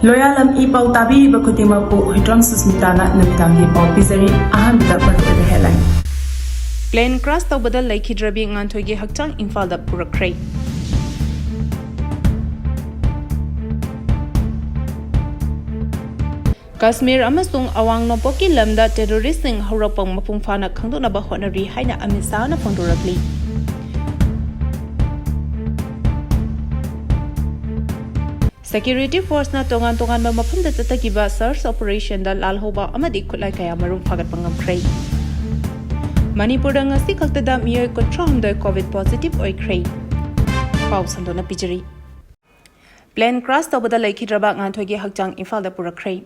Loyalam E-PAO tabi bakutima po Hidrong Susmitana namitangi pao pizari ahan da maru headline. Plane crash tawbada laikhidrabi Nganthoigi Hakchang Imphal da Yourakhre. Kashmir amasung awang nopoki lamda terrorist sing haurakpang mapungfana khangdonaba honari haina amisa na phongdorakli. Security force na tongan ba mapamda tatakiba search operation da lalhoba amadi khutlai kaya marum phagat pangamkhre. Manipuri ngasi khaktada miyoi ko thromda COVID positive oikre. Pau sandona pijari. Plane crash tawbada laikhidraba Nganthoigi Hakchang Imphal da Yourakhre.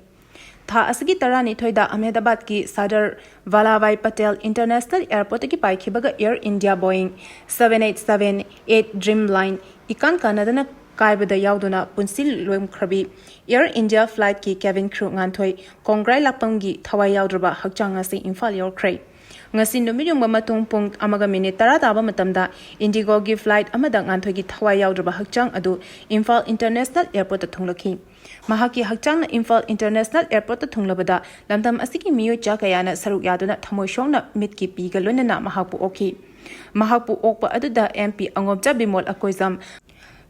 Tha asagi tarani thoida Ahmedabad ki Sardar Vallabhbhai Patel International Airport ki paikhibaga Air India Boeing 787-8 Dreamline ikan kanadana kaibada yauduna punsil loimkhrabi Air India flight ki cabin crew Nganthoi Kongrai lapamgi Thawai Yaodraba Hakchang asi Imphal Yourakhre. Ngasi numiyong mamatong pung amaga minute tara taba matamda Indigo gi flight amada Nganthoigi Thawai Yaodraba Hakchang adu Imphal International Airport thunglaki. Mahaki Hakchang na Imphal International Airport thunglabada lamdam asiki miyo cha kayana saruk yaduna thamoi shongna mitki piga lonena mahakpu oki. Mahakpu okpa aduda MP Angobja Bimol Akoizam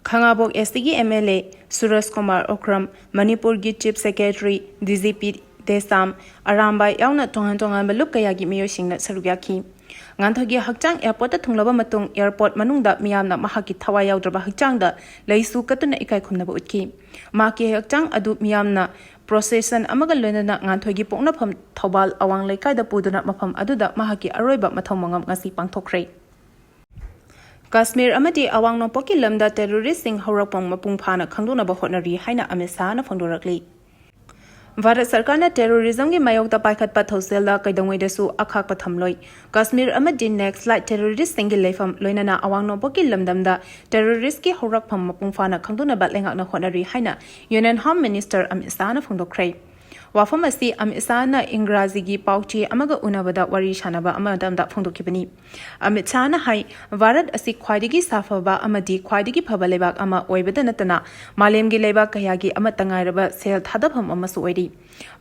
Khangabok STG MLA Suresh Kumar Okram Manipur gi Chief Secretary DGP Desam Arambai yauna tongan baluk kayagi miyo singna sarugyaki. Nganthoigi Hakchang Airport thunglaba matung airport manungda miyamna mahaki Thawai Yaodraba Hakchang da leisu katuna ikai khumnaba utki. Mahaki Hakchang adu miyamna procession amaga loinana Nganthoigi poknafam Thobal awang laikai da puduna mafam aduda mahaki aroiba mathomangam ngasi pangthokre. Kashmir amadi awang nopoki lamda terrorist sing haurakpang mapungphana khangdonaba hotnari haina amisa na phongdorakli. Bharat Sarkar na terrorism ki mayok da paikhat pa thosel da kaidongwei da su akhak pa thamloi Kashmir amadi next light terrorist singi leifam loinana awang no boki lamdam da terrorist ki horak pham mapungfana khangdona bat lengak na honari haina Union Home Minister Amit Shah na phongdokhre wafam asi Amit Shah na Ingrazi gi pauchi amaga unabada wari shanaba amadam da phongdokhibani Amit Shah na hai Bharat asi khwaidigi safaba amadi khwaidigi phaba lebak ama oibada natana malem gi lebak kayagi amatangai raba sel thadapham amasu oiri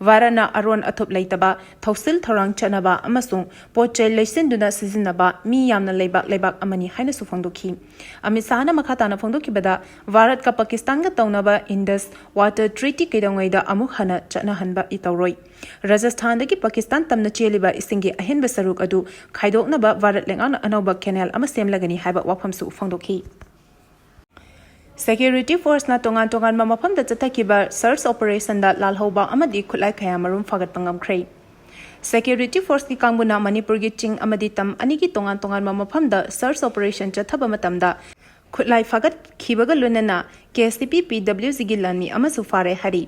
Varana aron athop leitaba thausil thorang chanaba amasung poche leisinduna sizinaba mi yamna lebak amani haina su phongdokhi Amit Shah na makhata na phongdokhibada Bharat ka Pakistan ga tawnaba Indus Water Treaty kedongwei da amuk hana chana hanba itauroi Rajasthan dagi Pakistan tamna cheliba isingi ahenba saruk adu khaidoknaba Bharat lengana anoba canal ama semlagani haiba wafam su phongdokhi Security force na tongan ma mafam da chatakiba search operation da lalhoba amadi khulai khaya marum phagat pangamkhre Security force ki kangbuna Manipur gi ching amadi tam anigi tongan ma mafam da search operation chathaba matamda khulai phagat khibaga lunana KSTP PWC gi lani amasu fare hari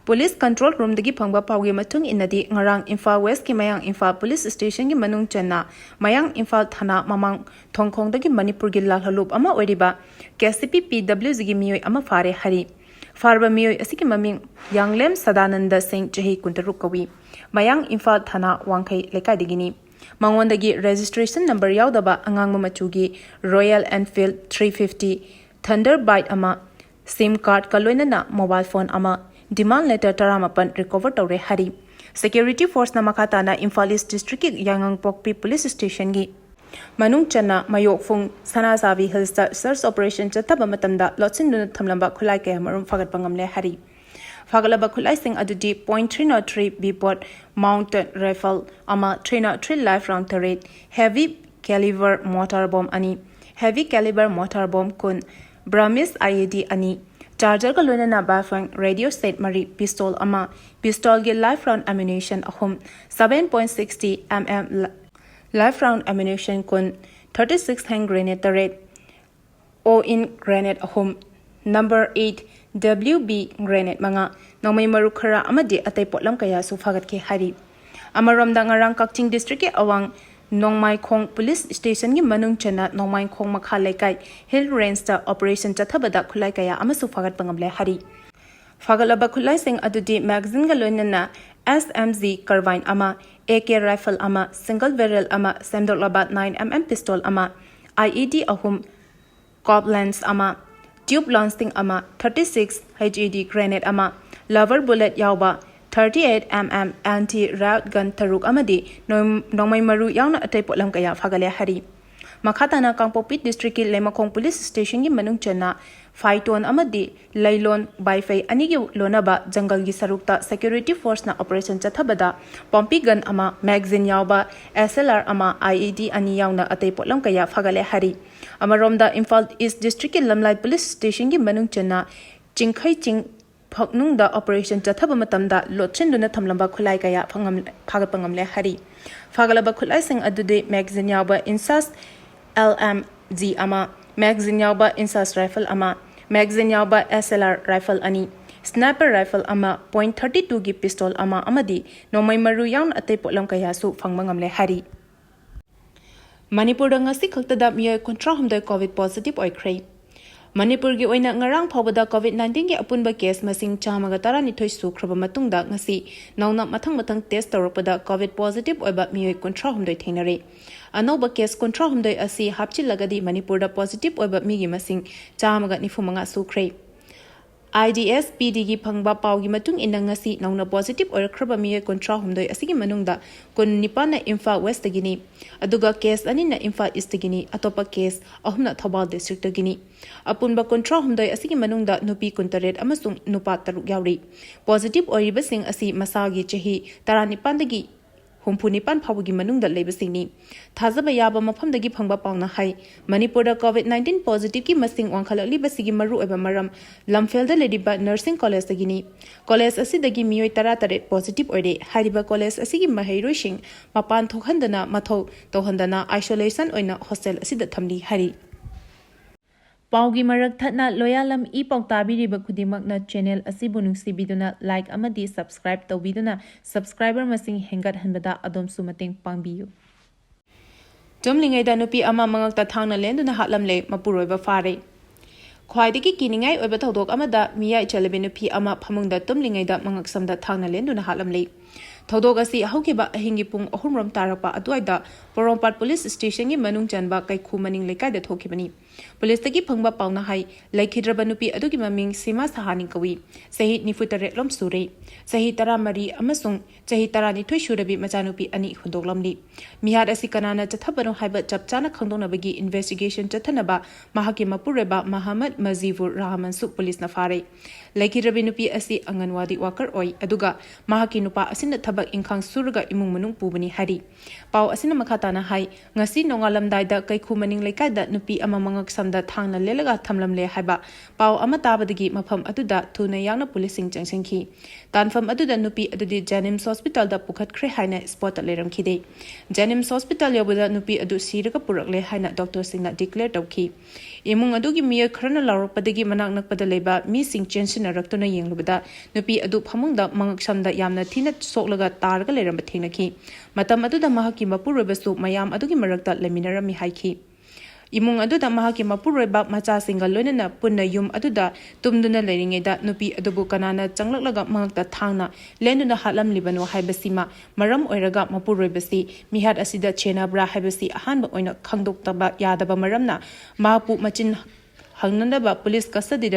Police Control Room dagi phangba pawgi matung inadi ngarang Imphal West ki mayang Imphal Police Station gi manung channa mayang Imphal thana mamang thongkhong dagi Manipur gi lalhalup ama oiriba KSP PWC gi miyoi ama fare hari farba miyoi asiki maming Yanglem Sadananda Singh chahi kuntaruk kawi mayang Imphal thana wangkhai lekai digini mangondagi registration number yaudaba angang machugi Royal Enfield 350 Thunderbird ama SIM card kaloinana mobile phone ama demand letter taramapan recover tawre hari security force na makata na Imphal East District Yangang Pokpi Police Station gi manung chana mayok phung sanasabi hills search operation chataba matamda lotsin dun thamlamba khulai ke marum phagat pangamle hari phagalaba khulai sing adudi .303 bipod mounted rifle ama 303 live round turret heavy caliber mortar bomb ani heavy caliber mortar bomb kun Brahmis IED ani Charger ka loina bafang radio set mari pistol ama pistol ge live round ammunition ahum 7.60 mm live round ammunition kun 36 hand grenade turret o in grenade ahum number 8 WB grenade manga nongmai maru khara amadi atai potlam kaya su phagat ke hari amaram da ngarang Hakchang district ke awang Nongmai Khong Police Station gi manung chana Nongmai Khong makha lekai Hill Range da operation chathabada khulai kaya amasu phagat pangamle hari phagalaba khulai sing adudi magazine ga loinana SMG carbine ama AK rifle ama single barrel ama semdolabat 9mm pistol ama IED ahum cop lens ama tube launching ama 36 HED grenade ama lover bullet yauba 38mm anti-rout gun taruk amadi nongmai maru yauna atay potlam kaya fagale hari. Makhatana Kangpokpi District ki Lemakong Police Station ki manung chana Phaiton amadi Lailon Baifei anigi lonaba jungle gi sarukta security force na operation chathabada pompi gun ama magazine yauba SLR ama IED ani yauna atay potlam kaya fagale hari. Amaromda Imphal East District ki Lamlai Police Station ki manung chana Chingkhai Ching Phaknung da operation chathaba matamda lotchenduna thamlamba khulai kaya phagapangamle hari. Fagalaba khulai sing adude magazine yauba insas LMG ama magazine yauba insas rifle ama magazine yauba SLR rifle ani sniper rifle ama .32 gi pistol ama amadi nomai maru yaun atay potlam kaya su phangmangamle hari. Manipur da ngasi khaktada miyai kontra humdai COVID positive oikhrei. Manipur gi oina ngarang phawbada COVID-19 gi apunba case masing chamaga taranithoi sukraba matungda ngasi nauna mathang test tawrpada COVID positive oiba miyoi kontra humdoi thainare. Anoba case kontra humdoi asi hapchilagadi Manipur da positive oiba migi masing chamaga nifumanga sukhrei. IDS PD gi phangba pawgi matung inang ngasi nauna positive oikraba miyoi kontra humdoi asigi manungda kun nipana Imphal West gini aduga case anina Imphal East gini atopa case ahumna Thawai district gini apunba kontra humdoi asigi manungda nupi kuntaret amasung nupa taruk yauri positive oiriba sing asi masagi chahi 19 dagi Humpunipan Pawagi Manungda Labasini. Tazaba Yaba Mapamdagi Pangba Pauna Hai. Manipur COVID-19 positive ki masing Wankhalali Basigi Maru Eba Maram. Lamfelda Ladiba Nursing College Dagini. College Asidagi Miyoi Tarataret positive orde. Hariba College Asigi Mahairushing. Mapan Tokhandana Mato Tohandana Isolation Oina Hostel Asida Tamli Hari. Paugi marak thatna Loyalam E-PAO tabiriba khudimagna channel asibu nungsibiduna like amadi subscribe tawbiduna subscriber masing hengat hanbada adom su mateng pangbiyu. Tumlingai da nupi ama mangakta thangna lenduna hatlamle mapuroiba fare. Khwaidagi kiningai oiba thodok amada miya ichalabe nupi ama phamungda tumlingai da mangaksamda thangna lenduna hatlamle. Thodok asi haukiba ahingi pung ahumram tarakpa aduaida Porompat Police Station gi manung chanba kaikhu maning lekai da thokibani. Police tagi phangba pauna hai laikhidraba nupi adugi maming Sima Sahani kawi sahi nifutare lom sure sahi taramari amasung sahi tarani thoi shurabi machanupi ani hundoklamli mihar asi kanana chathabano haiba chapchana khangdona bagi investigation chathanaba mahaki mapureba Muhammad Mazivur Rahman su police na fare laikhidrabi nupi asi anganwadi worker oi aduga mahaki nupa asina thabak ingkhang surga imung manung pubani hari pau asina makhatana hai ngasi nongalamdai da kaikhu maning lekai da nupi amamang samda thangna lelaga thamlamle haiba pau ama tabadagi mafam aduda thuna yangna policing changsengki tanfam aduda nupi adudi Janims Hospital da pukhatkre haina spot leramkhide Janims Hospital yabuda nupi adu siraga purakle haina doctor singna declare tawki imung adugi miya kharana laroppadagi manak nakpada leba mi sing chension raktuna yenglubada nupi adu phamungda mangak samda yamna thina soklaga targa leramba thengnaki matam aduda mahaki mapurobasu mayam adugi marakta leminarami haiki Imung aduda mahaki mapuroiba macha singa loinana punna yum aduda tumduna leiringeda nupi adubu kanana changlaklaga mangakta thangna lenduna hatlam libano haibasima maram oiraga mapuroibasi mihat asida chenabra haibasi ahanba oina khangdoktaba yadaba maramna mapu machin hangnandaba police custody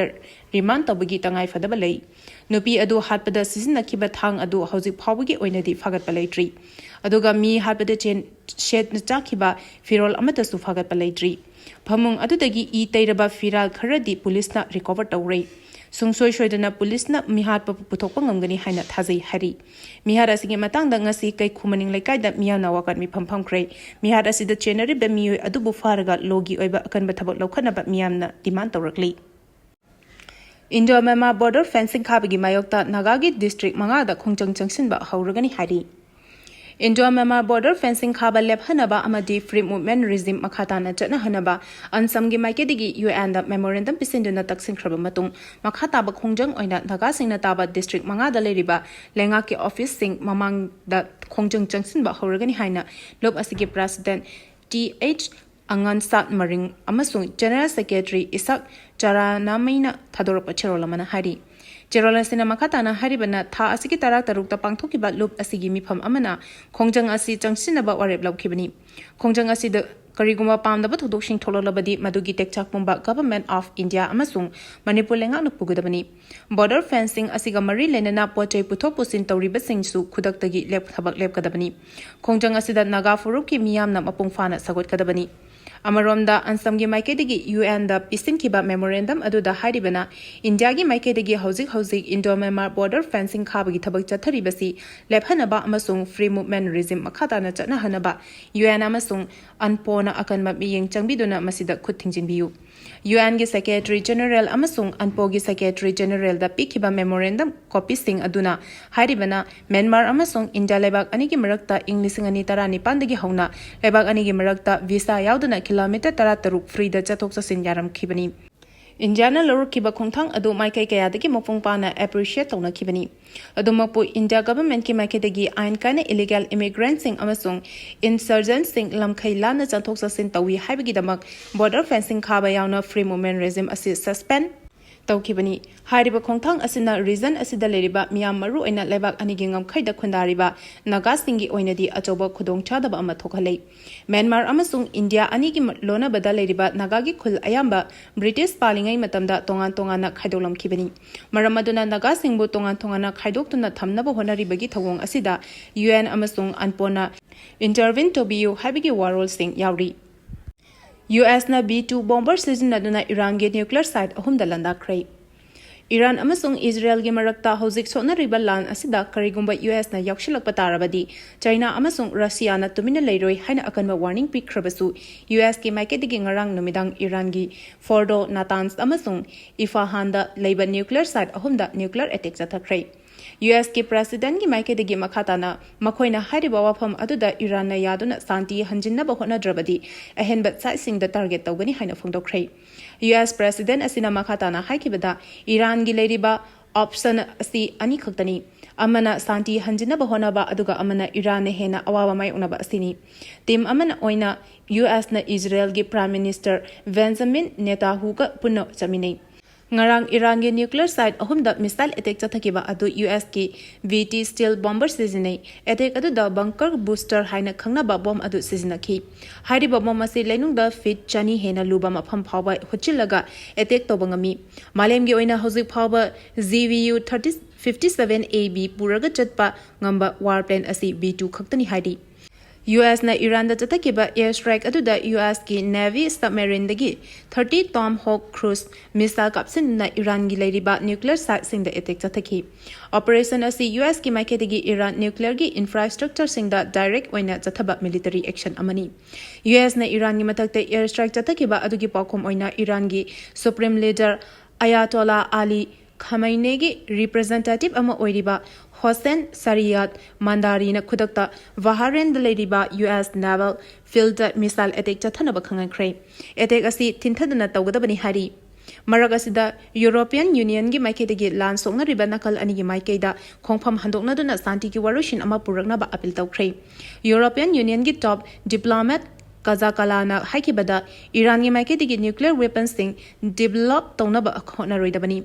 remand tabagi tangai fadaba lei nupi adu hatpada sisinnakiba thang adu hauji phawagi oinadi fagatpa leitri aduga mi hatpada chen shed chakiba firol amata su fagatpa leitri phamung adudagi I teiraba firal kharadi police na recover tawrei sungsoi shoidana police na mihat pa puthokpa ngamgani haina thajai hari mihar asingi matangda ngasi kai khumaning laikai da miyana wakat mi phampham khrei mihar asida chenari ba miyoi adubu faraga logi oiba akanba thabak laukhana ba miyamna demand tawrakli Indo-Myanmar border fencing khabagi mayokta Nagagi district mangada khongchang changsinba hauragani hari Indo-Myanmar border fencing khaba lep hanaba amadi free movement regime makhatana chana hanaba ansamgi maikedigi UN da memorandum pisinduna taksin khraba matung makhata ba khongjang oina Naga singna taba district mangada leriba lenga ki office sing mamang da khongjang changsin ba horagani haina lob asigi president TH Angan Sat Maring amasung general secretary Isak Charanamaina thadorpa cherolamana hari Cherola sina makhatana haribana tha asigi tarak tarukta pangthokiba loop asigi mifam amana khongjang asi changsinaba warep laukhibani khongjang asi de Kariguma Pamdaba Tudoshin Tolabadi, Madugi Tekchak Pumba, Government of India, Amasung, Manipur Lengan Pugudabani. Border fencing Asiga Mari Lenana Poche Putopusin Toriba Singsu, Kudaktagi Lep Habak Lep Kadabani. Kongjang Asida Naga Furuki Miyam Namapung Fana Sagot Kadabani. Amaromda Ansamgi Maikedigi UN the Pistin Kiba Memorandum Aduda Haidibana, Indiagi Maikedigi Housing Indo Myanmar border fencing Kabagi Tabak Chataribasi, Lep Hanaba Amasung Free Movement Regime Makatana Chana Hanaba, UN Amasung Anpona Akan Mabiying Changbiduna Masida Kutingjin Biu. UN gi Secretary General Amasung Anpogi Secretary General the Pikiba Memorandum copy sing aduna Haidibana Myanmar Amasung India Lebak Anigi Marakta English Ani Tarani Pandagi Hona Lebak Anigi Marakta Visa Yaudana kilometer Tarataruk free the Chatoksa Sinyaram Kibani. Indiana Lord Kiba Kuntang Adu Maike Kayadaki Mopung Pana appreciate on a Kibani. Adumapu India government ki Makedagi Ain Kana illegal immigrants sing Amasung insurgents sing Lamkailana Chatoksa Sintawi Habigidamak border fencing Kabayana free movement regime assist suspend. Taukibani, Hariba Kontang Asina reason Asida Leriba, Miyamaru and Lebak Anigingam Kaida Kundariba, Nagasingi Oinadi Ajoba Kudong Chadaba Amatokale. Myanmar Amasung India Anigim Lona Bada Leriba, Nagagi Kul Ayamba, British Palingai Matamda Tongan Tongana Kaidolam Kibani. Maramaduna Nagasingbo Tongan Tongana Kaidokuna Tamnaba Honari Bagi Tawong Asida, UN Amasung Anpona, intervene to be Habigi Warol Sing Yauri. US na B-2 bomber season aduna Iran ge nuclear site ahum dalanda kray. Iran amasung Israel ge marakta hozik sona riba lan asida karigumba US na yakshilak patarabadi China amasung Russia na tumina leiroi haina akanba warning pikrabasu US ge maiketigi ngarang numidang Iran gi Fordo Natanz amasung Ifahanda leiba nuclear site ahumda nuclear attack jathakray. US ki President ki Maikedigi Makatana, Makoina Hariba Wapam Aduda Iran na Yaduna Santi Hanjina Bahona Drabadi, a henbet sizing the target Tawani Hina Fundo Kray. US President Asina Makatana Haikibada, Iran Gilediba, option si Anikaktani, Amana Santi Hanjina Bahona Ba Aduga Amana Iran Hena Awa Mai Unaba Asini. Tim Amana Oina, US na Israel gi Prime Minister Benjamin Netanyahu ka Puno Chamini. Ngarang Iran ge nuclear site ahumda missile attack chathakiba adu US ki VT steel bomber seasonai attack adu da bunker booster haina khangnaba bomb adu seasonaki hairiba bomb ase leinungda fit chani hena luba mafam phawba huchilaga attack tobangami malem ge oina hojik phawba ZVU 3057 AB puraga chatpa ngamba warplane asi B2 khaktani haidi US na Iran da chatakiba airstrike aduda US ki Navy submarine dagi 30 Tomahawk cruise missile kapsin na Iran gi leiriba nuclear site sing da attack chataki operation asi US ki maiketigi Iran nuclear gi infrastructure sing da direct oina chathaba military action amani US na Iran gi matakte airstrike chatakiba adugi pakom oina Iran gi supreme leader Ayatollah Ali Khamenei gi representative ama oiriba Hossein Sariyat Mandari na kudakta Bahrain the ladiba US naval field missile attack chathanaba khangan kray attack asi tinthadana tawgadabani hari Maragasida European Union gi maikedagi lan songna riba nakal ani gi maikeida khongpham handokna duna santi ki warushin ama purakna ba appeal tawkray European Union gi top diplomat Kazakalana haikibada Iran gi maikedagi nuclear weapons thing develop tawnaba khona roidabani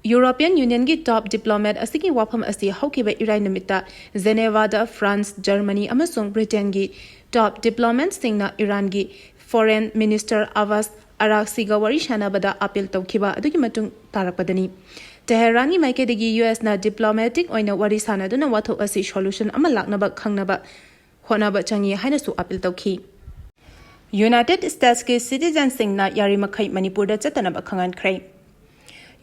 European Union gi top diplomat asigi wapam asi haukiba Iran namita Geneva da France Germany amasung Britain gi top diplomat singna Iran gi foreign minister Abbas Araghchi ga wari shana bada appeal tawkiba adugi matung tarakpadani Tehran gi maikedagi US na diplomatic oina wari sana duna wathok asi solution ama laknaba khangnaba honaba changi haina su appeal tawki United States ki citizen singna yari makhai Manipur da chatanaba khangan kray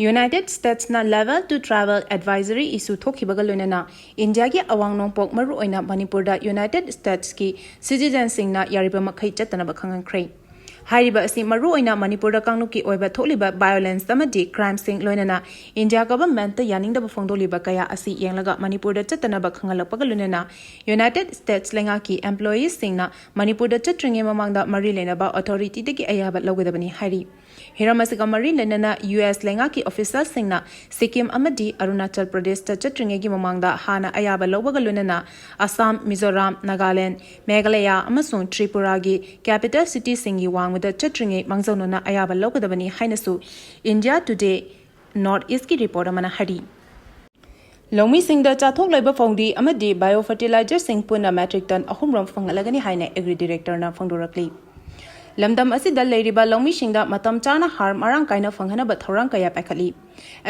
United States na level to travel advisory issue thokibagalunana India gi awang pok maru oina Manipur da United States ki citizen singna yariba makhai chatanaba khangan kray Hariba asi maru oina Manipur da kangnuki oiba tholiba violence amadi crime sing loinana India government ta yaning da phongdoliba kaya asi yenglaga Manipur da chatanaba khangalakpagalunana United States lenga ki employees singna Manipur da chatringe mamangda mari lenaba authority dagi ayaba lawgadabani hari Hiramasiga mari lenana US lenga ki official singna Sikkim amadi Arunachal Pradesh ta chatringe gi mamangda hana ayaba lawbagalunana Assam Mizoram Nagaland Meghalaya amasung Tripura gi capital city singi wang with the chatringe mangzaunona ayaba lawgadabani hainasu India Today North East ki report amana hari ꯂꯧꯃꯤꯁꯤꯡꯗ ꯆꯥꯊꯣꯛ ꯂꯩꯕ ꯐꯧꯗꯤ ꯑꯃꯗꯤ ꯕꯥꯏꯑꯣꯐꯔꯇꯤꯂꯥꯏꯖꯔꯁꯤꯡ ꯄꯨꯟꯅ metric ton 3 ꯐꯪꯍꯜꯂꯒꯅꯤ ꯍꯥꯏꯅ ꯑꯦꯒ꯭ꯔꯤ ꯗꯤꯔꯦꯛꯇꯔꯅ ꯐꯣꯡꯗꯣꯔꯛꯂꯤ꯫ ꯂꯝꯗꯝ ꯑꯁꯤꯗ ꯂꯩꯔꯤꯕ ꯂꯧꯃꯤꯁꯤꯡꯗ ꯃꯇꯝ ꯆꯥꯅ ꯍꯥꯔ ꯃꯔꯥꯡ ꯀꯥꯏꯅ ꯐꯪꯍꯟꯅꯕ ꯊꯧꯔꯥꯡ ꯀꯌꯥ ꯄꯥꯏꯈꯠꯂꯤ꯫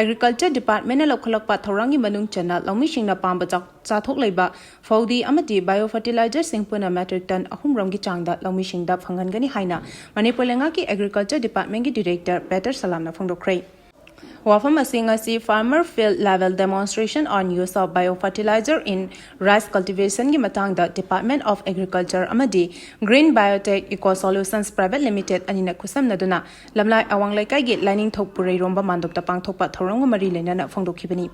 ꯑꯦꯒ꯭ꯔꯤꯀꯜꯆꯔ ꯗꯤꯄꯥꯔꯠꯃꯦꯟꯠꯅ ꯂꯧꯈꯠꯂꯛꯄ ꯊꯧꯔꯥꯡꯒꯤ ꯃꯅꯨꯡ ꯆꯟꯅ ꯂꯧꯃꯤꯁꯤꯡꯅ ꯄꯥꯝꯕ ꯆꯥꯊꯣꯛ ꯂꯩꯕ ꯐꯧꯗꯤ ꯑꯃꯗꯤ ꯕꯥꯏꯑꯣꯐꯔꯇꯤꯂꯥꯏꯖꯔꯁꯤꯡ ꯄꯨꯟꯅ ꯃꯦꯇ꯭ꯔꯤꯛ ꯇꯟ 3ꯒꯤ ꯆꯥꯡꯗ ꯂꯧꯃꯤꯁꯤꯡꯗ ꯐꯪꯍꯟꯒꯅꯤ ꯍꯥꯏꯅ ꯃꯅꯤꯄꯨꯔ ꯂꯩꯉꯥꯛꯀꯤ ꯑꯦꯒ꯭ꯔꯤꯀꯜꯆꯔ ꯗꯤꯄꯥꯔꯠꯃꯦꯟꯠꯀꯤ ꯗꯤꯔꯦꯛꯇꯔ ꯄꯦꯇꯔ ꯁꯂꯥꯝꯅ ꯐꯣꯡꯗꯣꯛꯈ꯭ꯔꯦ꯫ ꯋꯥꯐꯝ ꯑꯁꯤ ꯉꯁꯤ farmer field level demonstration on use of biofertiliser in rice cultivation की मतंगदा डिपार्टमेंट ऑफ एग्रीकल्चर अमदी green biotech eco solutions private limited अनिना खुसमनदुना लमलाई अवांग लैकाई गे लाइनिंग थोकपुरै रोंबा मानदोपता पांगथोकपा थौरंग मरी लेनाना फोंदोखिबनी।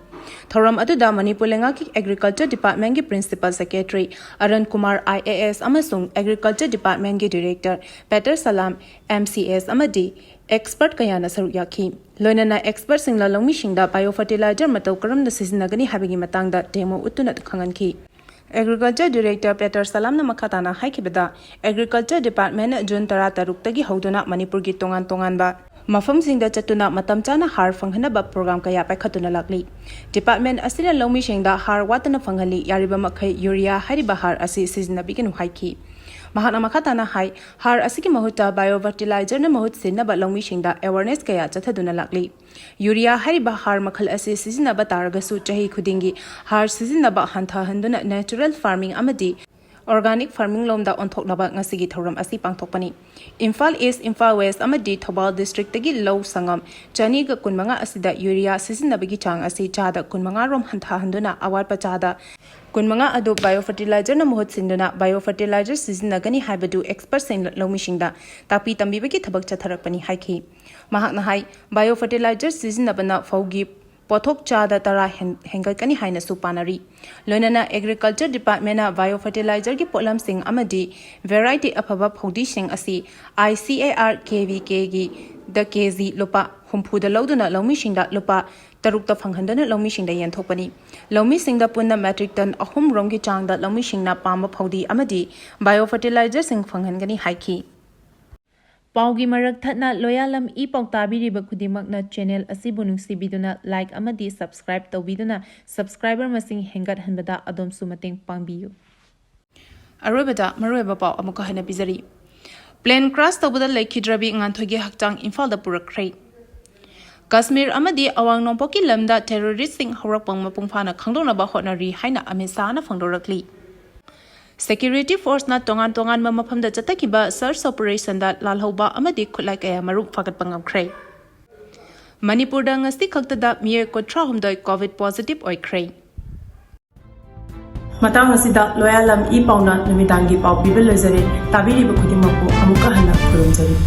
थौरम अदुदा मणिपुर लेंगाकी एग्रीकल्चर डिपार्टमेंट की principal secretary Arun Kumar IAS अमसुंग एग्रीकल्चर डिपार्टमेंट की डायरेक्टर पेटर सलाम MCS अमदी एक्सपर्ट कयाना सरुक याखी। लोइनना expert Singla लौमिसिंगदा biofertiliser मतौ करमना सिजनगनी हाबिगी मतंगदा demo उतुना खंगनखी। Agriculture director पेटर सलामना मखाताना हाइखिबदा एग्रीकल्चर डिपार्टमेंट जून 13 तगी हौदुना मणिपुरगी तोंगान तोंगानबा मफमसिंगदा चतुना मतम चाना हार फंगहनबा प्रोग्राम कया पाइखतुना लाक्ली। डिपार्टमेंट असिना लौमिसिंगदा हार वातना फंगहली यारिबा मखै यूरिया हारिबा हार असि सिजनबिगिनु हाइखी। महाना मखाताना हाई हार असिकी महुता बायोफर्टिलाइजर न महुत सिनबा लौमिसिंगदा अवेयरनेस कया चथदुना लाक्ली। यूरिया हारिबा हार मखल असि सिजनबा तारगसु चही खुदिंगी हार सिजनबा हंथाहंदुना नेचुरल फार्मिंग अमदी ऑर्गेनिक फार्मिंग लोमदा ओंथोकनबा ngasiगी थौरम असि पांगथोकपनी। इम्फाल ईस्ट इम्फाल वेस्ट अमदी थौबाल डिस्ट्रिक्ट तगी लौ संगम चनीग कुनमंगा असिदा यूरिया सिजनबगी चांग असि चादा कुनमंगा रोम हंथाहंदुना अवारपा चादा कुनमंगा अदु बायोफर्टिलाइजर न मोहत सिंदुना बायोफर्टिलाइजर सिजनगनी हाइबदु एक्सपर्ट सिंग लौमिसिंगदा तापी तंबीबगी थबक चथरकपनी हाइखी। महाकना हाई बायोफर्टिलाइजर सिजनबना फौगी पोथोक चादा तरा हेंगलकनी हाइना सुपानरी। लोइनना एग्रीकल्चर डिपार्टमेंट बायोफर्टिलाइजर की पोलम सिंग अमदी वेराइटी अफबा फौदी सिंग असि ICAR KVK गी द केजी लुपा हुम्फुदा लौदुना लौमिसिंगदा लुपा 6 फंगहंदना लौमिसिंगदा यंथोकपनी। लौमिसिंगदा पुन्ना मैट्रिक टन 3 रोंगी चांगदा लौमिसिंगना पांबा फौदी अमदी बायोफर्टिलाइजर सिंग फंगहनगनी हाइखी। पाउगी मरक थतना लोयालम E-PAO ताबिरिबा खुदिमकना चैनल असिबु नुंसिबिदुना लाइक अमदी सब्सक्राइब तौबिदुना सब्सक्राइबर मसिंग हेंगतहनबदा अदोमसु मतेंग पांगबियु। अरोबदा मरोयबा पाउ अमुका हना बिजरी। प्लेन क्रॉस तौबदा लेखिद्रबी Nganthoigi Hakchang Imphal दा पुरखरै। कश्मीर अमदी अवांग नोंपोकी लमदा टेररिस्ट सिंग हौरकपंग मपुंगफाना खंगदोनबा होटनरी हाइना अमिसाना फंगदोरकली। सेक्यूरिटी फोर्स ना तोंगान तोंगान मफमदा चतकिबा सर्च ऑपरेशन दा लालहौबा अमदी खुलाई कया मरुप फागतपा ngamkhrai। मणिपुरदा ngasti खक्तदा मिये 38 कोविड पॉजिटिव ओइखरै। matang asida Loyalam E-PAO na numidangi pau pibel lojare tabiri ba khudimako amuka hana khurumjari।